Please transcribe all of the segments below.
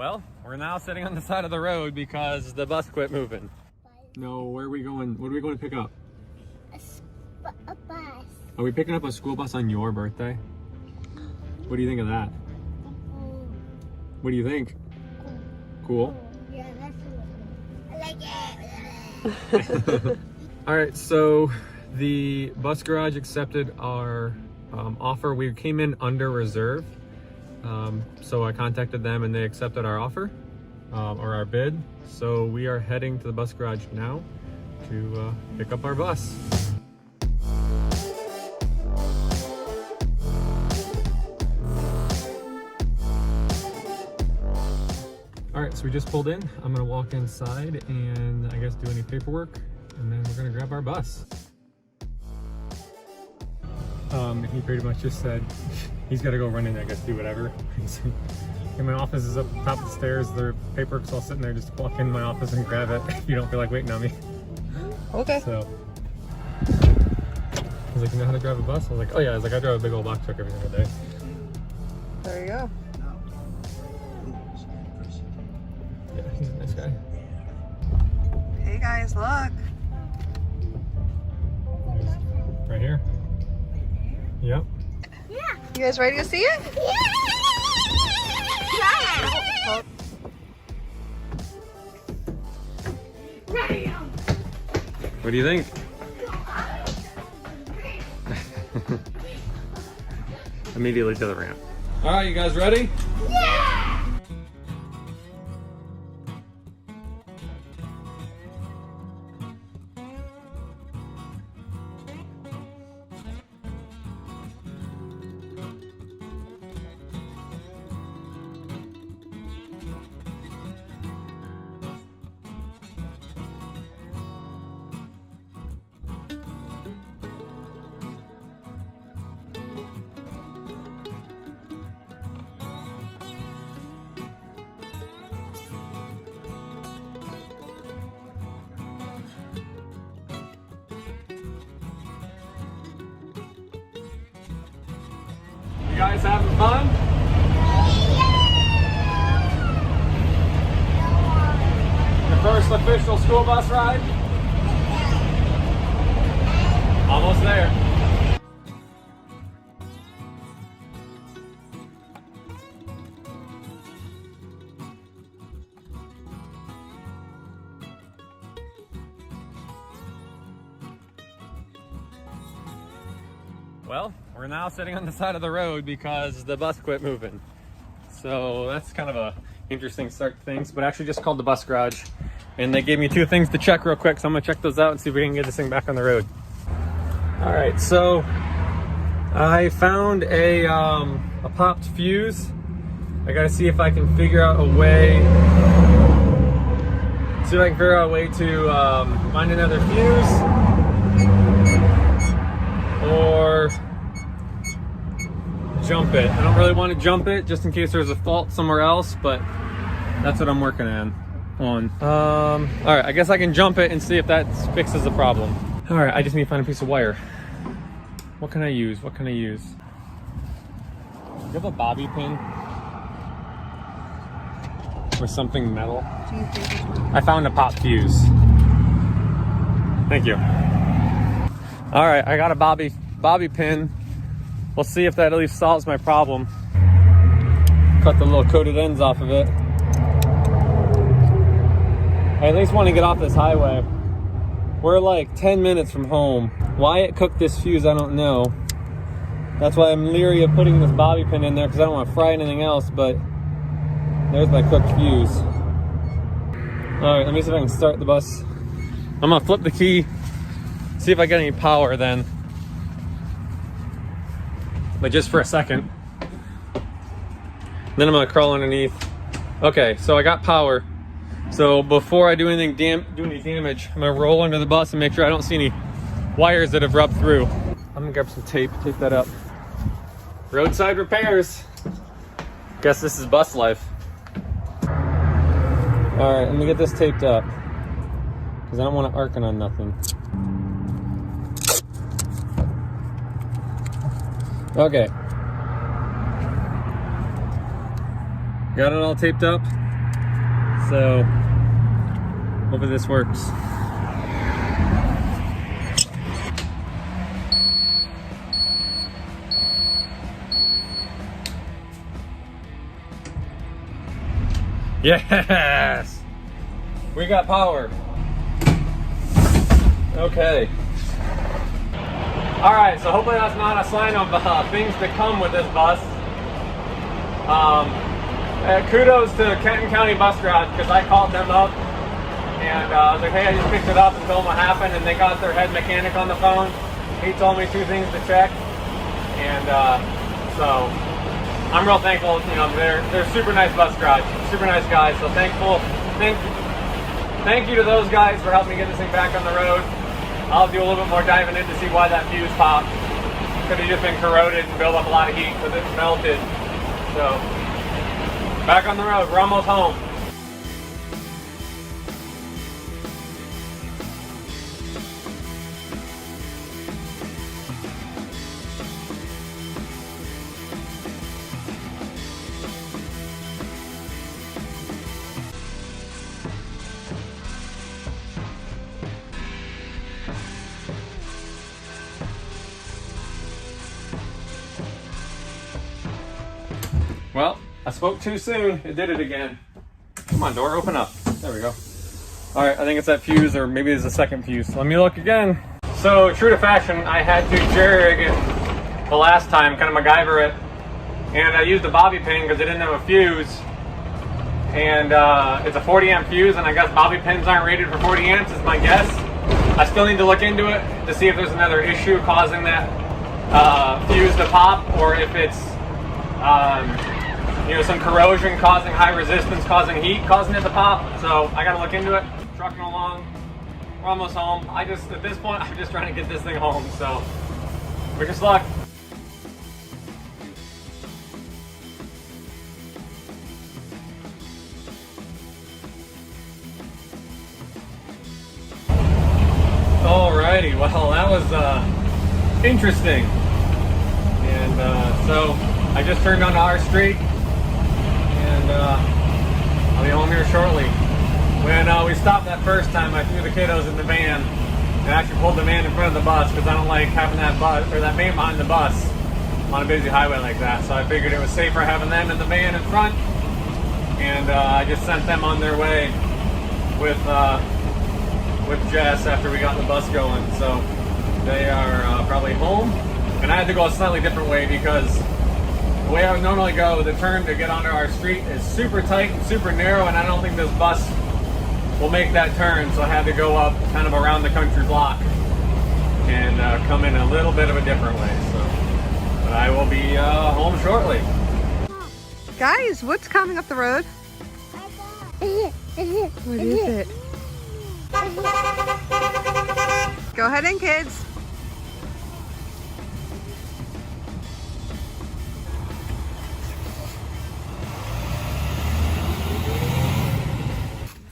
Well, we're now sitting on the side of the road because the bus quit moving. No, where are we going? What are we going to pick up? A bus. Are we picking up a school bus on your birthday? What do you think of that? What do you think? Cool? Yeah, that's cool. I like it. All right, so the bus garage accepted our offer. We came in under reserve. So I contacted them and they accepted our offer, or our bid. So we are heading to the bus garage now to pick up our bus. All right, so we just pulled in. I'm gonna walk inside and I guess do any paperwork, and then we're gonna grab our bus. He pretty much just said he's got to go run in, I guess, do whatever. And my office is up top of the stairs. Their paperwork's all sitting there. Just walk in my office and grab it if you don't feel like waiting on me. Okay. So he's like, you know how to drive a bus? I was like, oh yeah. I was like, I drive a big old box truck every single day. There you go. Yeah, he's a nice guy. Hey guys, look. Right here. Yep. Yeah. You guys ready to see it? Yeah. What do you think? Immediately to the ramp. All right, you guys ready? Yeah. You guys having fun? Your first official school bus ride? Almost there. Well, we're now sitting on the side of the road because the bus quit moving. So that's kind of a interesting start to things, but I actually just called the bus garage and they gave me two things to check real quick. So I'm gonna check those out and see if we can get this thing back on the road. All right, so I found a popped fuse. I gotta see if I can figure out a way, to find another fuse or jump it. I don't really want to jump it just in case there's a fault somewhere else, but that's what I'm working on. All right, I guess I can jump it and see if that fixes the problem. All right, I just need to find a piece of wire. What can I use? What can I use? Do you have a bobby pin? Or something metal? I found a pop fuse. Thank you. All right, I got a bobby pin. We'll see if that at least solves my problem. Cut the little coated ends off of it. I at least want to get off this highway. We're like 10 minutes from home. Why it cooked this fuse, I don't know. That's why I'm leery of putting this bobby pin in there because I don't want to fry anything else, but there's my cooked fuse. All right, let me see if I can start the bus. I'm gonna flip the key, see if I get any power then. But just for a second. Then I'm gonna crawl underneath. Okay, so I got power. So before I do any damage, I'm gonna roll under the bus and make sure I don't see any wires that have rubbed through. I'm gonna grab some tape that up. Roadside repairs. Guess this is bus life. All right, let me get this taped up because I don't want to arcing on nothing. Okay. Got it all taped up. So hopefully this works. Yes! We got power. Okay. Alright, so hopefully that's not a sign of things to come with this bus. Kudos to Kenton County Bus Garage, because I called them up and I was like, hey, I just picked it up and told them what happened, and they got their head mechanic on the phone. He told me 2 things to check, and so I'm real thankful. You know, they're super nice bus garage, super nice guys. So thankful. Thank you to those guys for helping me get this thing back on the road. I'll do a little bit more diving in to see why that fuse popped. Could have just been corroded and built up a lot of heat because it's melted. So back on the road. We're almost home. Well, I spoke too soon. It did it again. Come on, door, open up. There we go. All right, I think it's that fuse, or maybe it's the second fuse. So let me look again. So true to fashion, I had to jerry rig it the last time, kind of MacGyver it. And I used a bobby pin because it didn't have a fuse. And it's a 40 amp fuse, and I guess bobby pins aren't rated for 40 amps is my guess. I still need to look into it to see if there's another issue causing that fuse to pop, or if it's you know, some corrosion causing high resistance, causing heat, causing it to pop. So I gotta look into it. Trucking along. We're almost home. At this point, I'm just trying to get this thing home. So wish us luck. Alrighty, well that was interesting. And so I just turned onto our street. And I'll be home here shortly. When we stopped that first time, I threw the kiddos in the van and actually pulled the van in front of the bus because I don't like having that bus or that van behind the bus on a busy highway like that. So I figured it was safer having them in the van in front, and I just sent them on their way with Jess after we got the bus going. So they are probably home, and I had to go a slightly different way because the way I would normally go, the turn to get onto our street is super tight and super narrow, and I don't think this bus will make that turn, so I had to go up kind of around the country block and come in a little bit of a different way. So, but I will be home shortly. Guys, what's coming up the road? What is it? Go ahead in, kids.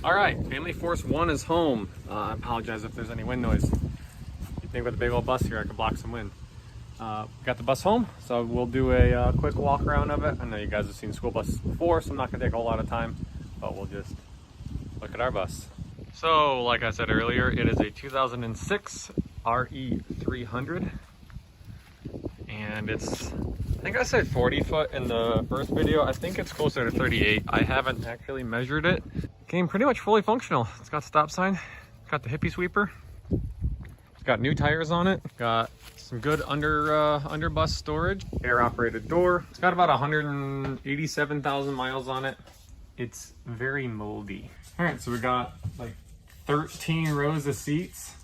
All right, Family Force 1 is home. I apologize if there's any wind noise. You think with a big old bus here, I could block some wind. Got the bus home, so we'll do a quick walk around of it. I know you guys have seen school buses before, so I'm not gonna take a whole lot of time, but we'll just look at our bus. So, like I said earlier, it is a 2006 RE300, and it's, I think I said 40 foot in the first video. I think it's closer to 38. I haven't actually measured it. Came pretty much fully functional. It's got stop sign, got the hippie sweeper, it's got new tires on it, got some good under bus storage, air operated door. It's got about 187,000 miles on it. It's very moldy. All right, so we got like 13 rows of seats.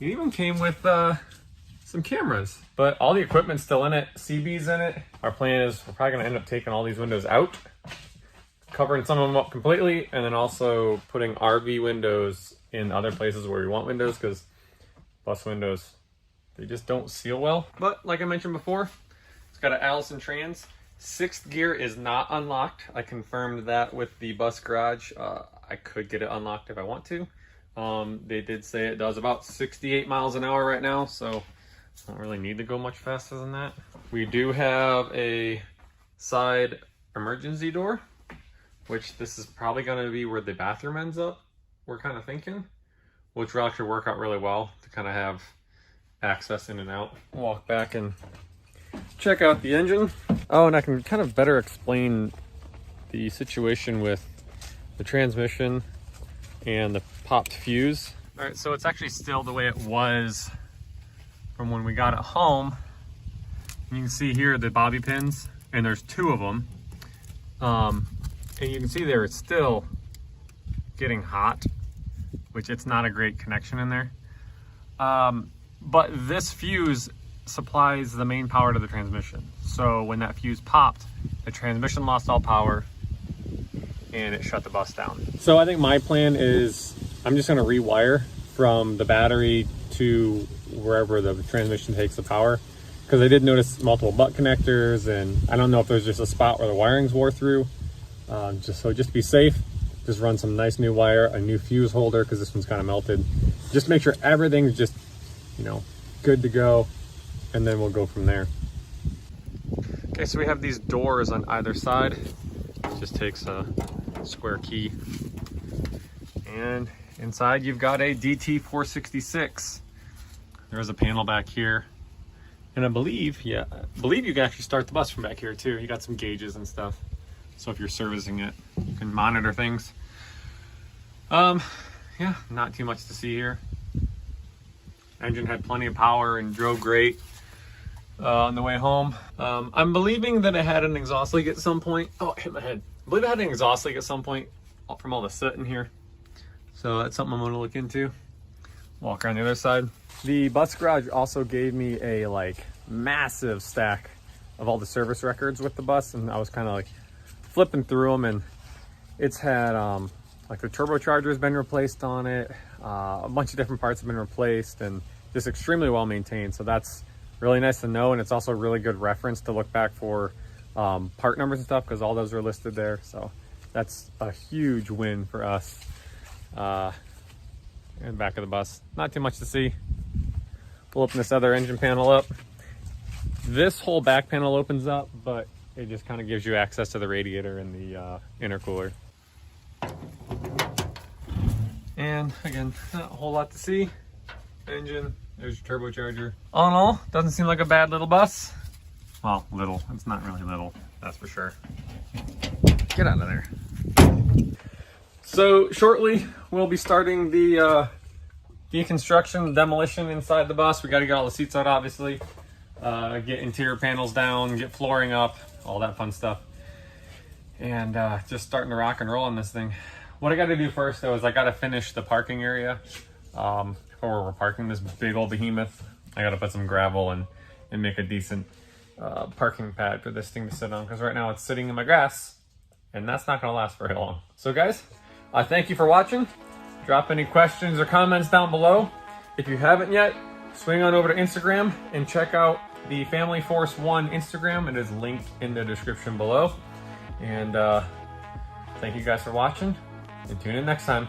It even came with some cameras, but all the equipment's still in it. CB's in it. Our plan is we're probably gonna end up taking all these windows out, covering some of them up completely, and then also putting RV windows in other places where we want windows, because bus windows, they just don't seal well. But like I mentioned before, it's got an Allison trans. 6th gear is not unlocked. I confirmed that with the bus garage. I could get it unlocked if I want to. They did say it does about 68 miles an hour right now, so I don't really need to go much faster than that. We do have a side emergency door which this is probably going to be where the bathroom ends up, we're kind of thinking, which will actually work out really well to kind of have access in and out. Walk back and check out the engine. Oh, and I can kind of better explain the situation with the transmission and the popped fuse. All right, so it's actually still the way it was from when we got it home. You can see here the bobby pins, and there's 2 of them. And you can see there it's still getting hot, which it's not a great connection in there. But this fuse supplies the main power to the transmission. So when that fuse popped, the transmission lost all power and it shut the bus down. So I think my plan is I'm just gonna rewire from the battery to wherever the transmission takes the power, because I did notice multiple butt connectors, and I don't know if there's just a spot where the wiring's wore through. Just to be safe, just run some nice new wire, a new fuse holder, because this one's kind of melted. Just make sure everything's just, you know, good to go, and then we'll go from there. Okay, so we have these doors on either side. It just takes a square key. And inside you've got a DT466. There's a panel back here. And I believe you can actually start the bus from back here too. You got some gauges and stuff. So if you're servicing it, you can monitor things. Yeah, not too much to see here. Engine had plenty of power and drove great on the way home. I'm believing that it had an exhaust leak at some point. Oh, I hit my head. I believe it had an exhaust leak at some point from all the soot in here. So that's something I'm gonna look into. Walk around the other side. The bus garage also gave me a massive stack of all the service records with the bus, and I was kind of flipping through them, and it's had the turbocharger's been replaced on it, a bunch of different parts have been replaced, and just extremely well maintained. So that's really nice to know, and it's also a really good reference to look back for part numbers and stuff, because all those are listed there. So that's a huge win for us. And back of the bus, not too much to see. We'll open this other engine panel up. This whole back panel opens up, but it just kind of gives you access to the radiator and the intercooler. And again, not a whole lot to see. Engine, there's your turbocharger. All in all, doesn't seem like a bad little bus. Well, little, it's not really little, that's for sure. Get out of there. So shortly, we'll be starting the deconstruction, demolition inside the bus. We got to get all the seats out, obviously. Get interior panels down, get flooring up, all that fun stuff. And just starting to rock and roll on this thing. What I got to do first, though, is I got to finish the parking area before we're parking this big old behemoth. I got to put some gravel and make a decent parking pad for this thing to sit on, because right now it's sitting in my grass, and that's not going to last very long. So guys, thank you for watching. Drop any questions or comments down below. If you haven't yet, swing on over to Instagram and check out the Family Force One Instagram. It is linked in the description below. And thank you guys for watching, and tune in next time.